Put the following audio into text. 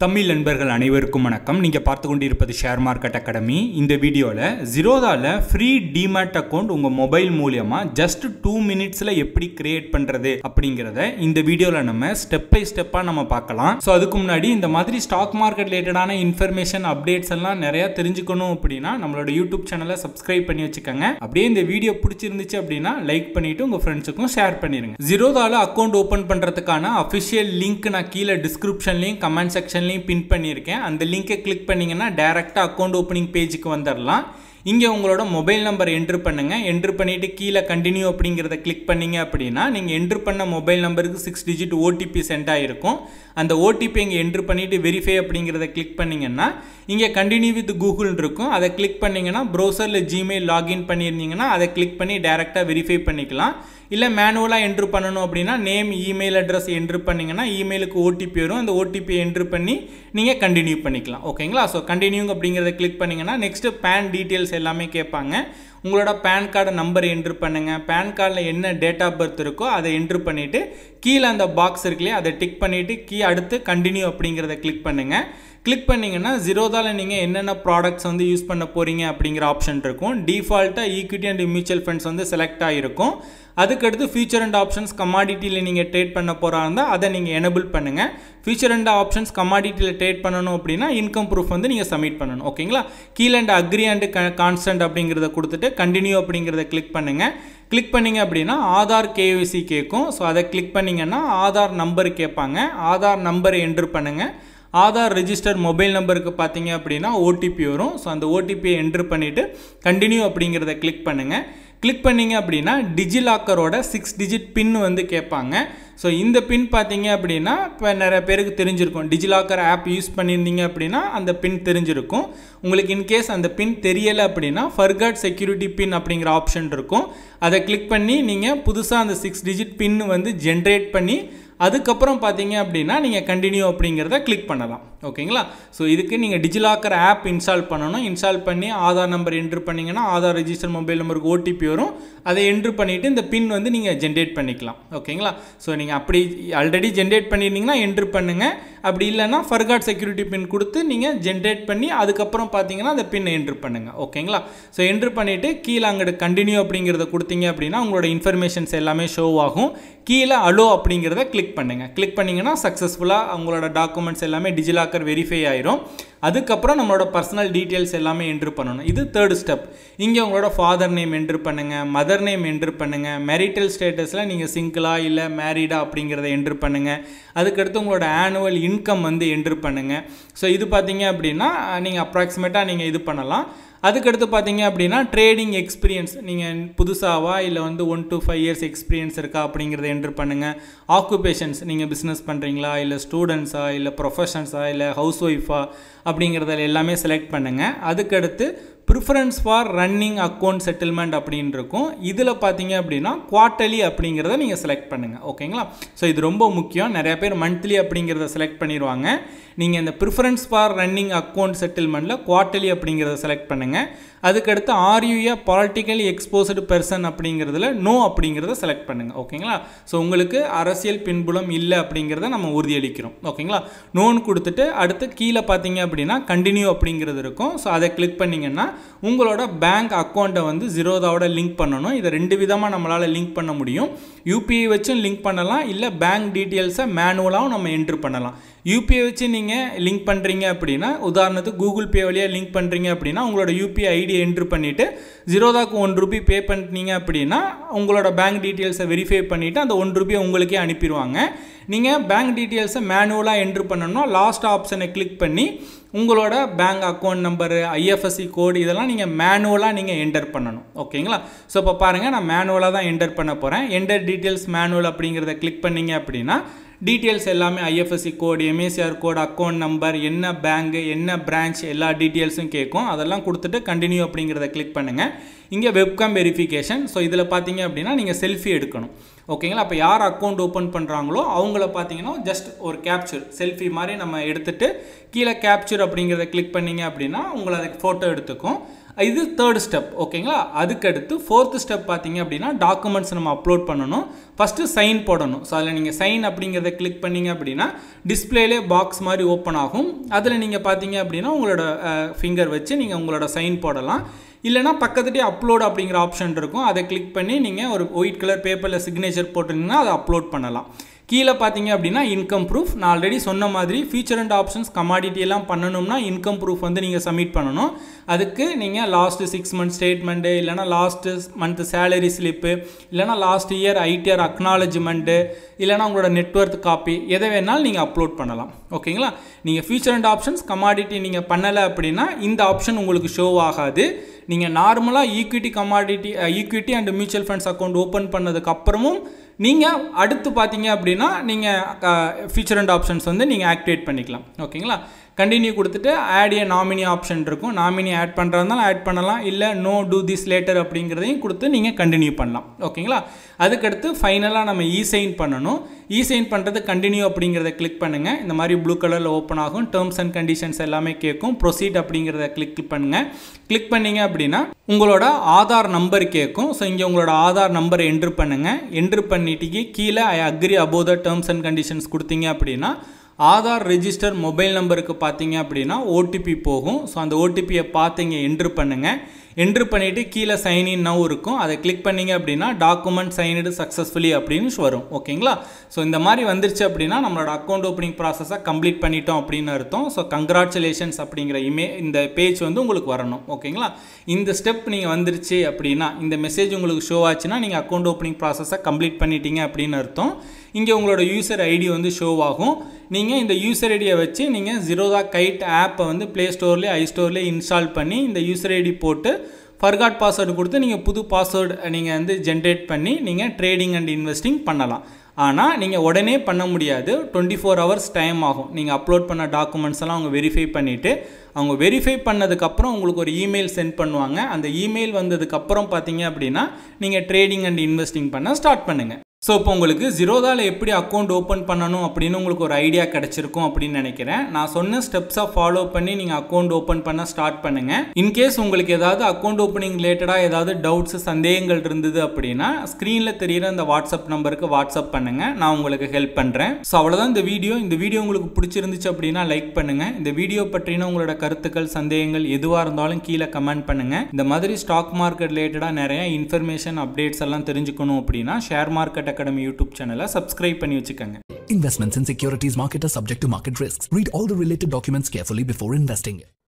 தமிழ் நண்பர்கள் அனைவருக்கும் வணக்கம். நீங்கள் பார்த்து கொண்டிருப்பது ஷேர் மார்க்கெட் அகாடமி. இந்த வீடியோவில் ஜீரோதாவில் ஃப்ரீ டிமேட் அக்கௌண்ட் உங்கள் மொபைல் மூலியமாக ஜஸ்ட் 2 மினிட்ஸில் எப்படி கிரியேட் பண்ணுறது அப்படிங்கிறத இந்த வீடியோவில் நம்ம ஸ்டெப் பை ஸ்டெப்பாக நம்ம பார்க்கலாம். ஸோ அதுக்கு முன்னாடி இந்த மாதிரி ஸ்டாக் மார்க்கெட் ரிலேட்டடான இன்ஃபர்மேஷன் அப்டேட்ஸ் எல்லாம் நிறையா தெரிஞ்சுக்கணும் அப்படின்னா நம்மளோட யூடியூப் சேனலை சப்ஸ்கிரைப் பண்ணி வச்சுக்கோங்க. அப்படியே இந்த வீடியோ பிடிச்சிருந்துச்சு அப்படின்னா லைக் பண்ணிவிட்டு உங்கள் ஃப்ரெண்ட்ஸுக்கும் ஷேர் பண்ணிடுங்க. ஜீரோதாவில் அக்கௌண்ட் ஓப்பன் பண்ணுறதுக்கான அஃபிஷியல் லிங்க் நான் கீழே டிஸ்கிரிப்ஷன்லையும் கமெண்ட் செக்ஷன்லையும் பின் பண்ணியிருக்கேன். அந்த லிங்கை கிளிக் பண்ணீங்கன்னா டைரெக்டாக அக்கௌண்ட் ஓப்பனிங் பேஜுக்கு வந்துடலாம். இங்கே உங்களோட மொபைல் நம்பர் என்ட்ரு பண்ணுங்கள். என்ட்ரு பண்ணிவிட்டு கீழே கண்டினியூ அப்படிங்கிறத கிளிக் பண்ணிங்க அப்படின்னா நீங்கள் என்ட்ரு பண்ண மொபைல் நம்பருக்கு 6 டிஜிட் ஓடிபி சென்ட் ஆகிருக்கும். அந்த ஓடிபி இங்கே என்ட்ரு பண்ணிவிட்டு வெரிஃபை அப்படிங்கிறத கிளிக் பண்ணிங்கன்னா இங்கே கண்டினியூ வித் கூகுள் இருக்கும். அதை கிளிக் பண்ணிங்கன்னா ப்ரௌசரில் ஜிமெயில் லாகின் பண்ணியிருந்தீங்கன்னா அதை கிளிக் பண்ணி டைரெக்டாக வெரிஃபை பண்ணிக்கலாம். இல்லை மேனுவலாக என்ட்ரு பண்ணணும் அப்படின்னா நேம் இமெயில் அட்ரஸ் என்ட்ரு பண்ணிங்கன்னா இமெயிலுக்கு ஓடிபி வரும். அந்த ஓடிபி என்ட்ரு பண்ணி நீங்கள் கண்டினியூ பண்ணிக்கலாம். ஓகேங்களா? ஸோ கண்டினியூ அப்படிங்கிறத கிளிக் பண்ணிங்கன்னா நெக்ஸ்ட்டு பேன் டீட்டெயில்ஸ் எல்லாமே கேட்பாங்க. உங்களோட பேன் கார்டு நம்பர் என்ட்ரு பண்ணுங்கள். பேன் கார்டில் என்ன டேட் ஆஃப் பர்த் இருக்கோ அதை என்ட்ரு பண்ணிவிட்டு கீழே அந்த பாக்ஸ் இருக்குல்லையே அதை டிக் பண்ணிவிட்டு அடுத்து கண்டினியூ அப்படிங்கிறத கிளிக் பண்ணுங்கள். கிளிக் பண்ணிங்கன்னா ஜீரோதாவில் நீங்கள் என்னென்ன ப்ராடக்ட்ஸ் வந்து யூஸ் பண்ண போகிறீங்க அப்படிங்கிற ஆப்ஷன் இருக்கும். டிஃபால்ட்டாக ஈக்விட்டி அண்ட் மியூச்சுவல் ஃபண்ட்ஸ் வந்து செலக்ட் ஆகிருக்கும். அதுக்கடுத்து ஃபியூச்சர் அண்ட் ஆப்ஷன்ஸ் கமாடிட்டியில் நீங்கள் ட்ரேட் பண்ண போகிறா இருந்தால் அதை நீங்கள் எனபிள் பண்ணுங்கள். ஃபியூச்சர் அண்ட் ஆப்ஷன்ஸ் கமாடிட்டியில் ட்ரேட் பண்ணணும் அப்படின்னா இன்கம் ப்ரூஃப் வந்து நீங்கள் சப்மிட் பண்ணணும். ஓகேங்களா? கீழே அண்ட் அக்ரி அண்ட் கான்ஸ்டன்ட் அப்படிங்கிறத கொடுத்துட்டு கண்டினியூ அப்படிங்கிறத கிளிக் பண்ணுங்கள். கிளிக் பண்ணிங்க அப்படின்னா ஆதார் கேஒய்சி கேட்கும். ஸோ அதை கிளிக் பண்ணிங்கன்னா ஆதார் நம்பர் கேட்பாங்க. ஆதார் நம்பரை என்ட்ரு பண்ணுங்கள். ஆதார் ரெஜிஸ்டர் மொபைல் நம்பருக்கு பார்த்தீங்க அப்படின்னா ஓடிபி வரும். ஸோ அந்த ஓடிபியை என்ட்ரு பண்ணிவிட்டு கண்டினியூ அப்படிங்கிறத கிளிக் பண்ணுங்கள். கிளிக் பண்ணிங்க அப்படின்னா டிஜிலாக்கரோட 6 டிஜிட் பின் வந்து கேட்பாங்க. ஸோ இந்த பின் பார்த்தீங்க அப்படின்னா இப்போ நிறைய பேருக்கு தெரிஞ்சிருக்கும். டிஜிலாக்கர் ஆப் யூஸ் பண்ணியிருந்தீங்க அப்படின்னா அந்த பின் தெரிஞ்சிருக்கும். உங்களுக்கு இன்கேஸ் அந்த பின் தெரியலை அப்படின்னா ஃபர்காட் செக்யூரிட்டி பின் அப்படிங்கிற ஆப்ஷன் இருக்கும். அதை கிளிக் பண்ணி நீங்கள் புதுசாக அந்த 6 டிஜிட் பின் வந்து ஜென்ரேட் பண்ணி அதுக்கப்புறம் பார்த்தீங்க அப்படின்னா நீங்கள் கண்டினியூ அப்படிங்கிறத கிளிக் பண்ணலாம். ஓகேங்களா? ஸோ இதுக்கு நீங்கள் டிஜிலாக்கர் ஆப் இன்ஸ்டால் பண்ணணும். இன்ஸ்டால் பண்ணி ஆதார் நம்பர் என்ட்ரு பண்ணிங்கன்னா ஆதார் ரெஜிஸ்டர் மொபைல் நம்பருக்கு ஓடிபி வரும். அதை என்ட்ரு பண்ணிவிட்டு இந்த பின் வந்து நீங்கள் ஜென்ரேட் பண்ணிக்கலாம். ஓகேங்களா? ஸோ நீங்கள் அப்படி ஆல்ரெடி ஜென்ரேட் பண்ணியிருந்தீங்கன்னா என்ட்ரு பண்ணுங்கள். அப்படி இல்லைன்னா ஃபர்காட் செக்யூரிட்டி பின் கொடுத்து நீங்கள் ஜென்ரேட் பண்ணி அதுக்கப்புறம் பார்த்தீங்கன்னா அந்த பின்னை என்ட்ரு பண்ணுங்கள். ஓகேங்களா? ஸோ என்ட்ரு பண்ணிவிட்டு கீழே அங்கிட்டு கண்டினியூ அப்படிங்கிறத கொடுத்தீங்க அப்படின்னா உங்களோட இன்ஃபர்மேஷன்ஸ் எல்லாமே ஷோ ஆகும். கீழே அலோ அப்படிங்கிறத கிளிக் பண்ணுங்கள். கிளிக் பண்ணிங்கன்னா சக்ஸஸ்ஃபுல்லாக உங்களோட டாக்குமெண்ட்ஸ் எல்லாமே டிஜிலாக்கர் வெரிஃபை ஆயிரும். அதுக்கப்புறம் நம்மளோட பர்சனல் டீட்டெயில்ஸ் எல்லாமே என்ட்ரு பண்ணணும். இது தேர்ட் ஸ்டெப். இங்கே உங்களோட ஃபாதர் நேம் என்ட்ரு பண்ணுங்கள். மதர் நேம் என்ட்ரு பண்ணுங்கள். மேரிட்டல் ஸ்டேட்டஸில் நீங்கள் சிங்கிளா இல்லை மேரிடா அப்படிங்கிறத என்ட்ரு பண்ணுங்கள். அதுக்கடுத்து உங்களோட ஆனுவல் இன்கம் வந்து என்ட்ரு பண்ணுங்கள். ஸோ இது பார்த்தீங்க அப்படின்னா நீங்கள் அப்ராக்சிமேட்டாக நீங்கள் இது பண்ணலாம். அதுக்கடுத்து பார்த்தீங்க அப்படின்னா ட்ரேடிங் எக்ஸ்பீரியன்ஸ் நீங்கள் புதுசாவா இல்லை வந்து 1 to 5 இயர்ஸ் எக்ஸ்பீரியன்ஸ் இருக்கா அப்படிங்கிறத என்ட்ரு பண்ணுங்கள். ஆக்குபேஷன்ஸ் நீங்கள் பிஸ்னஸ் பண்ணுறீங்களா இல்லை ஸ்டூடெண்ட்ஸா இல்லை ப்ரொஃபஷன்ஸா இல்லை ஹவுஸ் ஒய்ஃபா அப்படிங்கிறத எல்லாமே செலக்ட் பண்ணுங்கள். அதுக்கடுத்து preference for running account settlement அப்படின்னு இருக்கும். இதில் பார்த்தீங்க அப்படின்னா குவார்ட்டர்லி அப்படிங்கிறத நீங்கள் செலக்ட் பண்ணுங்கள். ஓகேங்களா? ஸோ இது ரொம்ப முக்கியம். நிறைய பேர் மந்த்லி அப்படிங்கிறத செலக்ட் பண்ணிடுவாங்க. நீங்கள் இந்த ப்ரிஃபரன்ஸ் ஃபார் ரன்னிங் அக்கௌண்ட் செட்டில்மெண்ட்டில் குவார்ட்டர்லி அப்படிங்கிறத செலக்ட் பண்ணுங்கள். அதுக்கடுத்து ஆர்யூஏ பொலிட்டிக்கலி எக்ஸ்போஸ்டு பர்சன் அப்படிங்கிறதுல நோ அப்படிங்கிறத செலக்ட் பண்ணுங்கள். ஓகேங்களா? ஸோ உங்களுக்கு அரசியல் பின்புலம் இல்லை அப்படிங்கிறத நம்ம உறுதியளிக்கிறோம். ஓகேங்களா? நோன்னு கொடுத்துட்டு அடுத்து கீழே பார்த்தீங்க அப்படின்னா கண்டினியூ அப்படிங்கிறது இருக்கும். ஸோ அதை கிளிக் பண்ணிங்கன்னா உங்களோட பேங்க் அக்கௌண்ட்டை வந்து ஜீரோதாவோட லிங்க் பண்ணணும். இதை 2 விதமாக நம்மளால் லிங்க் பண்ண முடியும். யூபிஐ வச்சும் லிங்க் பண்ணலாம். இல்லை பேங்க் டீட்டெயில்ஸை மேனுவலாகவும் நம்ம என்ட்ரு பண்ணலாம். யூபிஐ வச்சு நீங்கள் லிங்க் பண்ணுறீங்க அப்படின்னா உதாரணத்துக்கு கூகுள் பே வழியாக லிங்க் பண்ணுறீங்க அப்படின்னா உங்களோட யூபிஐ ஐடி என்ட்ரு பண்ணிவிட்டு ஜீரோதாக்கு 1 ரூபி பே பண்ணிட்டீங்க அப்படின்னா உங்களோட பேங்க் டீட்டெயில்ஸை வெரிஃபை பண்ணிவிட்டு அந்த 1 ரூபியை உங்களுக்கே அனுப்பிடுவாங்க. நீங்கள் பேங்க் டீட்டெயில்ஸை மேனுவலாக என்ட்ரு பண்ணணும்னா லாஸ்ட் ஆப்ஷனை கிளிக் பண்ணி உங்களோட பேங்க் அக்கௌண்ட் நம்பரு ஐஎஃப்எஸ்சி கோடு இதெல்லாம் நீங்கள் மேனுவலாக நீங்கள் என்டர் பண்ணணும். ஓகேங்களா? ஸோ இப்போ பாருங்கள் நான் மேனுவலாக தான் என்டர் பண்ண போகிறேன். என்டர் டீட்டெயில்ஸ் மேனுவல் அப்படிங்கிறத கிளிக் பண்ணிங்க அப்படின்னா டீட்டெயில்ஸ் எல்லாமே IFSC code MICR code account number என்ன பேங்கு என்ன பிரான்ச் எல்லா டீட்டெயில்ஸும் கேட்கும். அதெல்லாம் கொடுத்துட்டு கண்டினியூ அப்படிங்கிறத கிளிக் பண்ணுங்கள். இங்கே வெப்காம் வெரிஃபிகேஷன். ஸோ இதில் பார்த்தீங்க அப்படின்னா நீங்கள் செல்ஃபி எடுக்கணும். ஓகேங்களா? அப்போ யார் அக்கௌண்ட் ஓப்பன் பண்ணுறாங்களோ அவங்கள பார்த்தீங்கன்னா ஜஸ்ட் ஒரு கேப்சர் செல்ஃபி மாதிரி நம்ம எடுத்துகிட்டு கீழே கேப்சர் அப்படிங்கிறத கிளிக் பண்ணிங்க அப்படின்னா உங்களை அதுக்கு ஃபோட்டோ எடுத்துக்கும். இது தேர்ட் ஸ்டெப் ஓகேங்களா. அதுக்கடுத்து ஃபோர்த் ஸ்டெப் பார்த்தீங்க அப்படின்னா டாக்குமெண்ட்ஸ் நம்ம அப்லோட் பண்ணணும். ஃபஸ்ட்டு சைன் போடணும். ஸோ அதில் நீங்கள் சைன் அப்படிங்கிறத கிளிக் பண்ணிங்க அப்படின்னா டிஸ்பிளேலே பாக்ஸ் மாதிரி ஓப்பன் ஆகும். அதில் நீங்கள் பார்த்தீங்க அப்படின்னா உங்களோட ஃபிங்கர் வச்சு நீங்கள் உங்களோட சைன் போடலாம். இல்லைனா பக்கத்துலேயே அப்லோட் அப்படிங்கிற ஆப்ஷன் இருக்கும். அதை கிளிக் பண்ணி நீங்கள் ஒரு ஒயிட் கலர் பேப்பரில் சிக்னேச்சர் போட்டிங்கன்னா அதை அப்லோட் பண்ணலாம். கீழே பார்த்தீங்க அப்படின்னா இன்கம் ப்ரூஃப். நான் ஆல்ரெடி சொன்ன மாதிரி ஃபீச்சர் அண்ட் ஆப்ஷன்ஸ் கமாடிட்டி எல்லாம் பண்ணணும்னா இன்கம் ப்ரூஃப் வந்து நீங்கள் சப்மிட் பண்ணணும். அதுக்கு நீங்கள் லாஸ்ட்டு 6 மந்த் ஸ்டேட்மெண்ட்டு, இல்லைனா லாஸ்ட்டு மந்த் சேலரி ஸ்லிப்பு, இல்லைனா லாஸ்ட் இயர் ஐடிஆர் அக்னாலஜ்மெண்ட்டு, இல்லைனா உங்களோட நெட்வொர்க் காப்பி எதை வேணாலும் நீங்கள் அப்லோட் பண்ணலாம் ஓகேங்களா. நீங்கள் ஃபீச்சர் அண்ட் ஆப்ஷன்ஸ் கமாடிட்டி நீங்கள் பண்ணலை அப்படின்னா இந்த ஆப்ஷன் உங்களுக்கு ஷோ ஆகாது. நீங்கள் நார்மலாக equity and mutual funds account open பண்ணதுக்கப்புறமும் நீங்கள் அடுத்து பார்த்தீங்க அப்படின்னா நீங்கள் ஃபீச்சர் அண்ட் ஆப்ஷன்ஸ் வந்து நீங்கள் ஆக்டிவேட் பண்ணிக்கலாம் ஓகேங்களா. கண்டினியூ கொடுத்துட்டு ஆட் ஏ நாமினி ஆப்ஷன் இருக்கும். நாமினி ஆட் பண்ணுறதுனால ஆட் பண்ணலாம், இல்லை நோ டூ திஸ் லேட்டர் அப்படிங்கிறதையும் கொடுத்து நீங்கள் கண்டினியூ பண்ணலாம் ஓகேங்களா. அதுக்கடுத்து ஃபைனலாக நம்ம இசைன் பண்ணணும். இசைன் பண்ணுறது கண்டினியூ அப்படிங்கிறத கிளிக் பண்ணுங்கள். இந்த மாதிரி ப்ளூ கலரில் ஓப்பன் ஆகும். டேர்ம்ஸ் அண்ட் கண்டிஷன்ஸ் எல்லாமே கேட்கும். ப்ரொசீட் அப்படிங்கிறத கிளிக் பண்ணுங்கள். கிளிக் பண்ணிங்க அப்படின்னா உங்களோட ஆதார் நம்பர் கேட்கும். ஸோ இங்கே உங்களோட ஆதார் நம்பரை என்ட்ரு பண்ணுங்கள். என்ட்ரு பண்ணிட்டு கீழே I agree above the terms and conditions கொடுத்தீங்க அப்படின்னா ஆதார் ரெஜிஸ்டர் மொபைல் நம்பருக்கு பார்த்தீங்க அப்படின்னா ஓடிபி போகும். ஸோ அந்த ஓடிபியை பார்த்து இங்கே என்ட்ரு பண்ணுங்கள். என்ட்ரு பண்ணிவிட்டு கீழே சைன்இன் நவ் இருக்கும். அதை கிளிக் பண்ணிங்க அப்படின்னா டாக்குமெண்ட் சைன்டு சக்ஸஸ்ஃபுல்லி அப்படின்னு வரும் ஓகேங்களா. ஸோ இந்த மாதிரி வந்துருச்சு அப்படின்னா நம்மளோட அக்கௌண்ட் ஓப்பனிங் ப்ராசஸை கம்ப்ளீட் பண்ணிட்டோம் அப்படின்னு அர்த்தம். ஸோ கங்க்ராச்சுலேஷன்ஸ் அப்படிங்கிற இந்த பேஜ் வந்து உங்களுக்கு வரணும் ஓகேங்களா. இந்த ஸ்டெப் நீங்கள் வந்துருச்சு அப்படின்னா, இந்த மெசேஜ் உங்களுக்கு ஷோ ஆச்சுன்னா நீங்கள் அக்கௌண்ட் ஓப்பனிங் ப்ராசஸை கம்ப்ளீட் பண்ணிட்டீங்க அப்படின்னு அர்த்தம். இங்கே உங்களோட யூசர் ஐடி வந்து ஷோ ஆகும். நீங்கள் இந்த யூசர் ஐடியை வச்சு நீங்கள் ஜீரோதா கைட் ஆப்பை வந்து ப்ளே ஸ்டோர்லேயே ஐஸ்டோர்லேயே இன்ஸ்டால் பண்ணி இந்த யூசர் ஐடி போட்டு ஃபர்காட் பாஸ்வேர்டு கொடுத்து நீங்கள் புது பாஸ்வேர்டு நீங்கள் வந்து ஜென்ரேட் பண்ணி நீங்கள் ட்ரேடிங் அண்ட் இன்வெஸ்டிங் பண்ணலாம். ஆனால் நீங்கள் உடனே பண்ண முடியாது. 24 hours டைம் ஆகும். நீங்கள் அப்லோட் பண்ண டாக்குமெண்ட்ஸ் எல்லாம் அவங்க வெரிஃபை பண்ணிவிட்டு அவங்க வெரிஃபை பண்ணதுக்கப்புறம் உங்களுக்கு ஒரு இமெயில் சென்ட் பண்ணுவாங்க. அந்த இமெயில் வந்ததுக்கப்புறம் பார்த்தீங்க அப்படின்னா நீங்கள் ட்ரேடிங் அண்ட் இன்வெஸ்டிங் பண்ண ஸ்டார்ட் பண்ணுங்கள். ஸோ இப்போ உங்களுக்கு ஜீரோதாவில் எப்படி அக்கௌண்ட் ஓப்பன் பண்ணணும் அப்படின்னு உங்களுக்கு ஒரு ஐடியா கிடச்சிருக்கும் அப்படின்னு நினைக்கிறேன். நான் சொன்ன ஸ்டெப்ஸை ஃபாலோ பண்ணி நீங்கள் அக்கௌண்ட் ஓப்பன் பண்ண ஸ்டார்ட் பண்ணுங்கள். இன்கேஸ் உங்களுக்கு ஏதாவது அக்கௌண்ட் ஓப்பனிங் ரிலேட்டடாக ஏதாவது டவுட்ஸ் சந்தேகங்கள் இருந்தது அப்படின்னா ஸ்க்ரீனில் தெரிகிற அந்த வாட்ஸ்அப் நம்பருக்கு வாட்ஸ்அப் பண்ணுங்கள். நான் உங்களுக்கு ஹெல்ப் பண்ணுறேன். ஸோ அவ்வளோதான் இந்த வீடியோ உங்களுக்கு பிடிச்சிருந்துச்சு அப்படின்னா லைக் பண்ணுங்கள். இந்த வீடியோ பற்றின உங்களோட கருத்துக்கள் சந்தேகங்கள் எதுவாக இருந்தாலும் கீழே கமெண்ட் பண்ணுங்கள். இந்த மாதிரி ஸ்டாக் மார்க்கெட் ரிலேட்டடாக நிறைய இன்ஃபர்மேஷன் அப்டேட்ஸ் எல்லாம் தெரிஞ்சுக்கணும் அப்படின்னா ஷேர் மார்க்கெட் அகாடமி யூடியூப் சேனலை சப்ஸ்கிரைப் பண்ணி வச்சுக்கோங்க. Investments in securities market are subject to market risks. Read all the related documents carefully before investing.